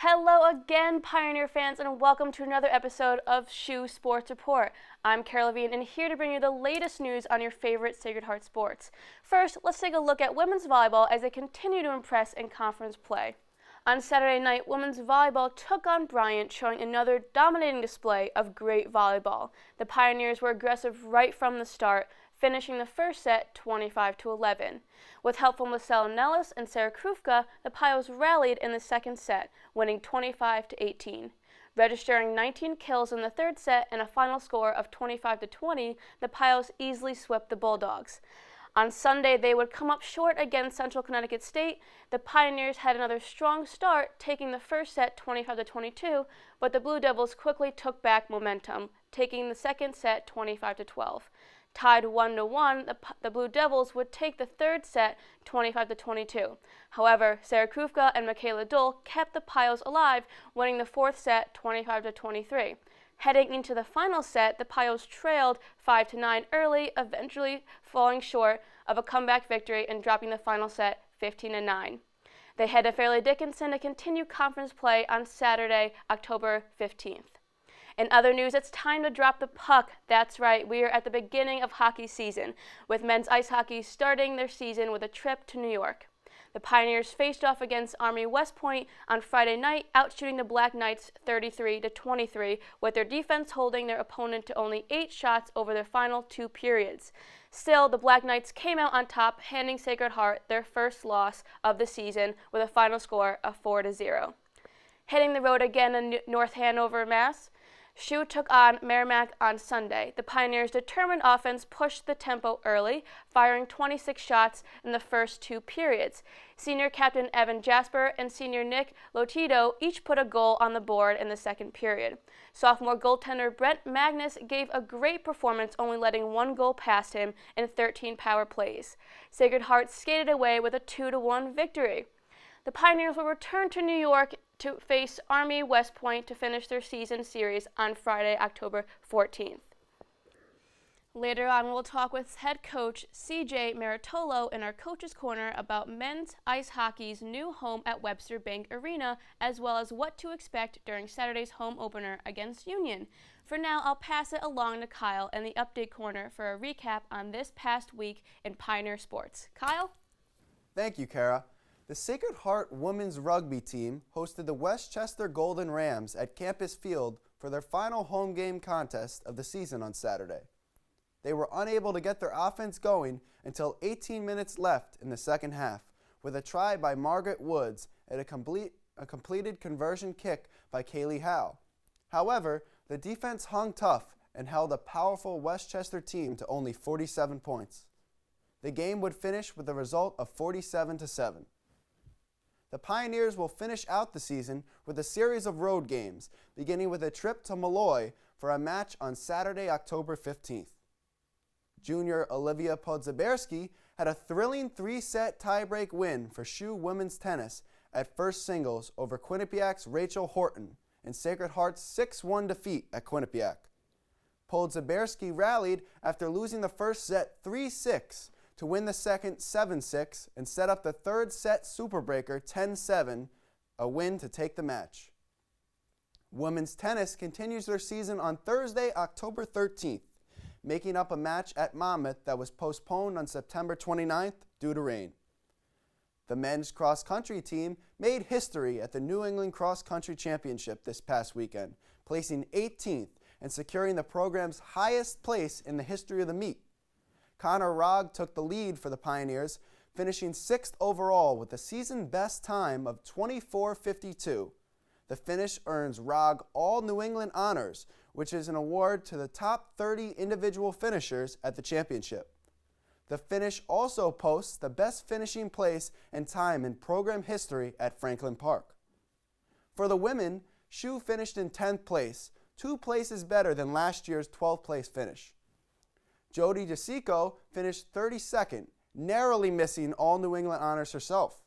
Hello again, Pioneer fans, and welcome to another episode of SHU Sports Report. I'm Carol Levine, and here to bring you the latest news on your favorite Sacred Heart sports. First, let's take a look at women's volleyball as they continue to impress in conference play. On Saturday night, women's volleyball took on Bryant, showing another dominating display of great volleyball. The Pioneers were aggressive right from the start, finishing the first set 25-11. With help from Lacelle Nellis and Sarah Krufka, the Pios rallied in the second set, winning 25-18. Registering 19 kills in the third set and a final score of 25-20, the Pios easily swept the Bulldogs. On Sunday, they would come up short against Central Connecticut State. The Pioneers had another strong start, taking the first set 25-22, but the Blue Devils quickly took back momentum, taking the second set 25-12. Tied 1-1, the Blue Devils would take the third set 25-22. However, Sarah Krufka and Michaela Dole kept the Pios alive, winning the fourth set 25-23. Heading into the final set, the Pios trailed 5-9 early, eventually falling short of a comeback victory and dropping the final set 15-9. They head to Fairleigh Dickinson to continue conference play on Saturday, October 15th. In other news, it's time to drop the puck. That's right, we are at the beginning of hockey season, with men's ice hockey starting their season with a trip to New York. The Pioneers faced off against Army West Point on Friday night, outshooting the Black Knights 33-23, with their defense holding their opponent to only 8 shots over their final 2 periods. Still, the Black Knights came out on top, handing Sacred Heart their first loss of the season with a final score of 4-0. Hitting the road again in North Hanover, Mass., SHU took on Merrimack on Sunday. The Pioneers' determined offense pushed the tempo early, firing 26 shots in the first 2 periods. Senior captain Evan Jasper and senior Nick Lotito each put a goal on the board in the second period. Sophomore goaltender Brent Magnus gave a great performance, only letting 1 goal past him in 13 power plays. Sacred Heart skated away with a 2-1 victory. The Pioneers will return to New York to face Army West Point to finish their season series on Friday, October 14th. Later on, we'll talk with head coach CJ Maritolo in our Coach's Corner about men's ice hockey's new home at Webster Bank Arena, as well as what to expect during Saturday's home opener against Union. For now, I'll pass it along to Kyle in the Update Corner for a recap on this past week in Pioneer sports. Kyle? Thank you, Kara. The Sacred Heart women's rugby team hosted the Westchester Golden Rams at Campus Field for their final home game contest of the season on Saturday. They were unable to get their offense going until 18 minutes left in the second half, with a try by Margaret Woods and a completed conversion kick by Kaylee Howe. However, the defense hung tough and held a powerful Westchester team to only 47 points. The game would finish with a result of 47-7. The Pioneers will finish out the season with a series of road games, beginning with a trip to Malloy for a match on Saturday, October 15th. Junior Olivia Podzaberski had a thrilling 3-set tiebreak win for SHU women's tennis at first singles over Quinnipiac's Rachel Horton in Sacred Heart's 6-1 defeat at Quinnipiac. Podzaberski rallied after losing the first set 3-6 to win the second 7-6 and set up the third set superbreaker 10-7, a win to take the match. Women's tennis continues their season on Thursday, October 13th, making up a match at Monmouth that was postponed on September 29th due to rain. The men's cross-country team made history at the New England Cross Country Championship this past weekend, placing 18th and securing the program's highest place in the history of the meet. Connor Rogg took the lead for the Pioneers, finishing 6th overall with a season-best time of 24:52. The finish earns Rogg all New England honors, which is an award to the top 30 individual finishers at the championship. The finish also posts the best finishing place and time in program history at Franklin Park. For the women, SHU finished in 10th place, 2 places better than last year's 12th place finish. Jody DeSico finished 32nd, narrowly missing all New England honors herself.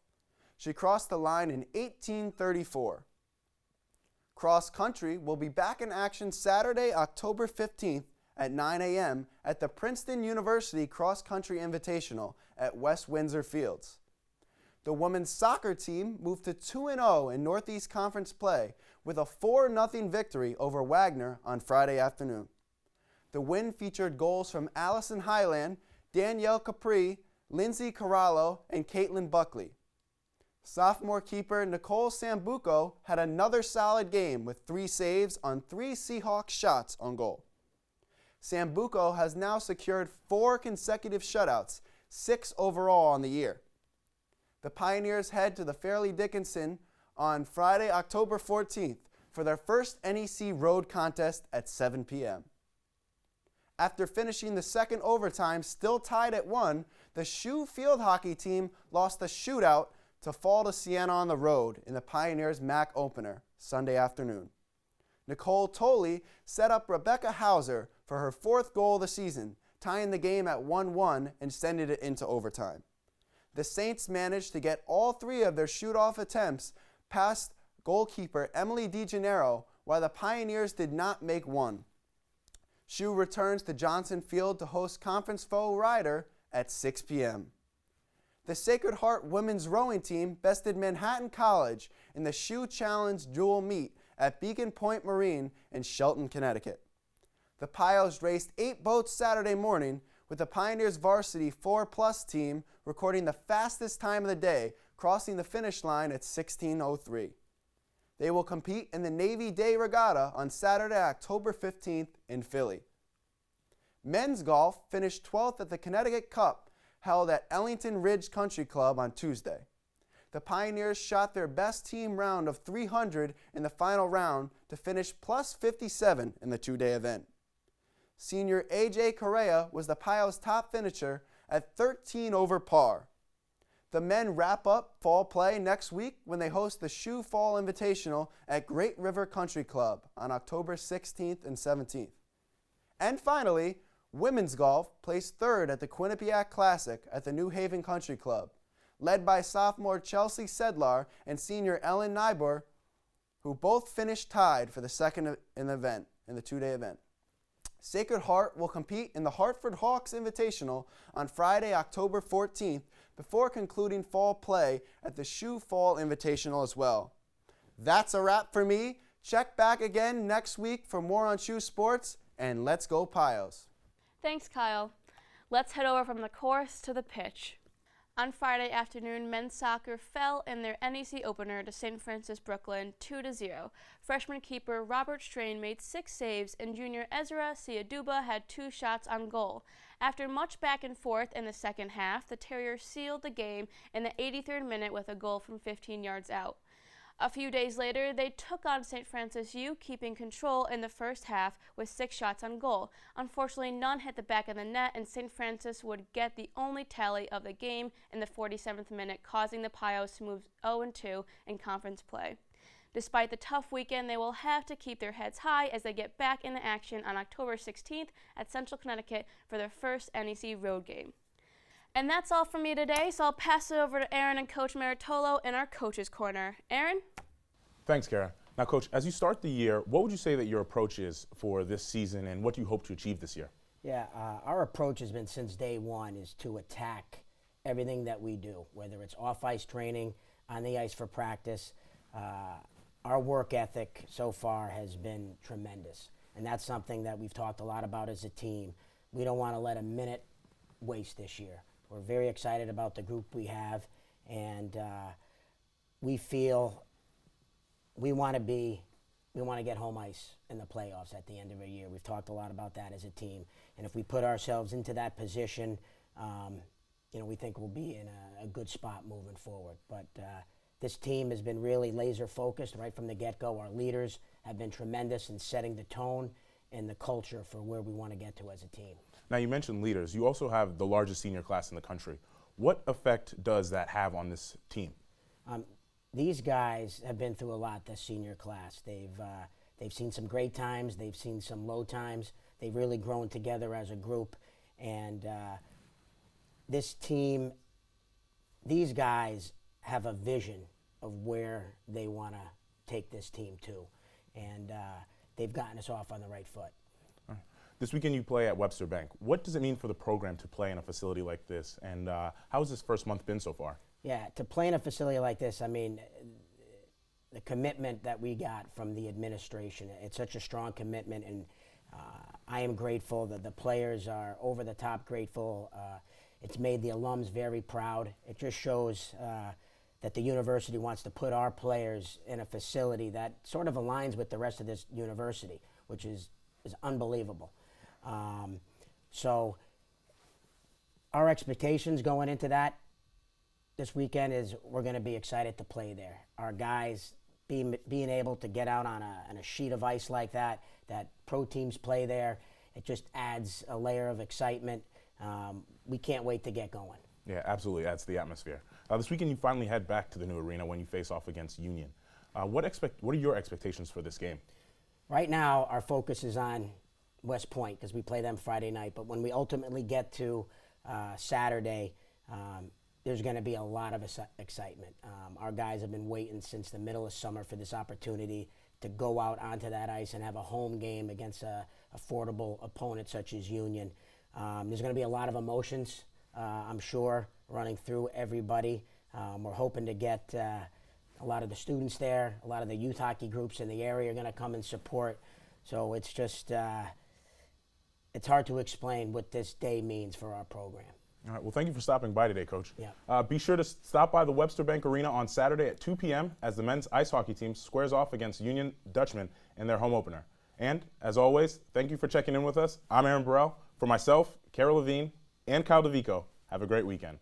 She crossed the line in 18:34. Cross country will be back in action Saturday, October 15th at 9 a.m. at the Princeton University Cross Country Invitational at West Windsor Fields. The women's soccer team moved to 2-0 in Northeast Conference play with a 4-0 victory over Wagner on Friday afternoon. The win featured goals from Allison Highland, Danielle Capri, Lindsay Corallo, and Caitlin Buckley. Sophomore keeper Nicole Sambuco had another solid game with 3 saves on 3 Seahawks shots on goal. Sambuco has now secured 4 consecutive shutouts, 6 overall on the year. The Pioneers head to the Fairleigh Dickinson on Friday, October 14th for their first NEC road contest at 7 p.m. After finishing the second overtime still tied at 1, the SHU field hockey team lost the shootout to fall to Siena on the road in the Pioneers MAC opener Sunday afternoon. Nicole Tolley set up Rebecca Hauser for her 4th goal of the season, tying the game at 1-1 and sending it into overtime. The Saints managed to get all 3 of their shoot-off attempts past goalkeeper Emily DeGennaro, while the Pioneers did not make one. SHU returns to Johnson Field to host conference foe Ryder at 6 p.m. The Sacred Heart women's rowing team bested Manhattan College in the SHU Challenge dual meet at Beacon Point Marine in Shelton, Connecticut. The Pios raced 8 boats Saturday morning, with the Pioneers varsity 4+ team recording the fastest time of the day, crossing the finish line at 16:03. They will compete in the Navy Day Regatta on Saturday, October 15th in Philly. Men's golf finished 12th at the Connecticut Cup, held at Ellington Ridge Country Club on Tuesday. The Pioneers shot their best team round of 300 in the final round to finish plus 57 in the 2-day event. Senior A.J. Correa was the Pios' top finisher at 13 over par. The men wrap up fall play next week when they host the SHU Fall Invitational at Great River Country Club on October 16th and 17th. And finally, women's golf placed 3rd at the Quinnipiac Classic at the New Haven Country Club, led by sophomore Chelsea Sedlar and senior Ellen Nybor, who both finished tied for the second in the 2-day event. Sacred Heart will compete in the Hartford Hawks Invitational on Friday, October 14th, before concluding fall play at the SHU Fall Invitational as well. That's a wrap for me. Check back again next week for more on SHU Sports, and let's go Pios. Thanks, Kyle. Let's head over from the course to the pitch. On Friday afternoon, men's soccer fell in their NEC opener to St. Francis Brooklyn 2-0. Freshman keeper Robert Strain made 6 saves, and junior Ezra Siaduba had 2 shots on goal. After much back and forth in the second half, the Terriers sealed the game in the 83rd minute with a goal from 15 yards out. A few days later, they took on St. Francis U, keeping control in the first half with 6 shots on goal. Unfortunately, none hit the back of the net, and St. Francis would get the only tally of the game in the 47th minute, causing the Pios to move 0-2 in conference play. Despite the tough weekend, they will have to keep their heads high as they get back into action on October 16th at Central Connecticut for their first NEC road game. And that's all from me today, so I'll pass it over to Aaron and Coach Maritolo in our Coach's Corner. Aaron? Thanks, Kara. Now, Coach, as you start the year, what would you say that your approach is for this season, and what do you hope to achieve this year? Yeah, our approach has been since day one is to attack everything that we do, whether it's off-ice training, on the ice for practice. Our work ethic so far has been tremendous, and that's something that we've talked a lot about as a team. We don't want to let a minute waste this year. We're very excited about the group we have, and we feel we want to get home ice in the playoffs at the end of the year. We've talked a lot about that as a team, and if we put ourselves into that position, we think we'll be in a good spot moving forward. But this team has been really laser focused right from the get-go. Our leaders have been tremendous in setting the tone and the culture for where we want to get to as a team. Now, you mentioned leaders. You also have the largest senior class in the country. What effect does that have on this team? These guys have been through a lot, this senior class. They've seen some great times. They've seen some low times. They've really grown together as a group. And this team, these guys have a vision of where they want to take this team to. And they've gotten us off on the right foot. This weekend you play at Webster Bank. What does it mean for the program to play in a facility like this, and how has this first month been so far? Yeah, to play in a facility like this, I mean, the commitment that we got from the administration, it's such a strong commitment, and I am grateful that the players are over the top grateful. It's made the alums very proud. It just shows that the university wants to put our players in a facility that sort of aligns with the rest of this university, which is unbelievable. So our expectations going into that this weekend is we're going to be excited to play there. Our guys being able to get out on a sheet of ice like that pro teams play there, it just adds a layer of excitement. We can't wait to get going. Yeah, absolutely. Adds to the atmosphere. This weekend you finally head back to the new arena when you face off against Union. What are your expectations for this game? Right now, our focus is on West Point because we play them Friday night. But when we ultimately get to Saturday, there's going to be a lot of excitement. Our guys have been waiting since the middle of summer for this opportunity to go out onto that ice and have a home game against a affordable opponent such as Union. There's going to be a lot of emotions, I'm sure, running through everybody. We're hoping to get a lot of the students there, a lot of the youth hockey groups in the area are going to come and support. So it's just, it's hard to explain what this day means for our program. All right. Well, thank you for stopping by today, Coach. Yeah. Be sure to stop by the Webster Bank Arena on Saturday at 2 p.m. as the men's ice hockey team squares off against Union Dutchman in their home opener. And, as always, thank you for checking in with us. I'm Aaron Burrell. For myself, Carol Levine, and Kyle DeVico, have a great weekend.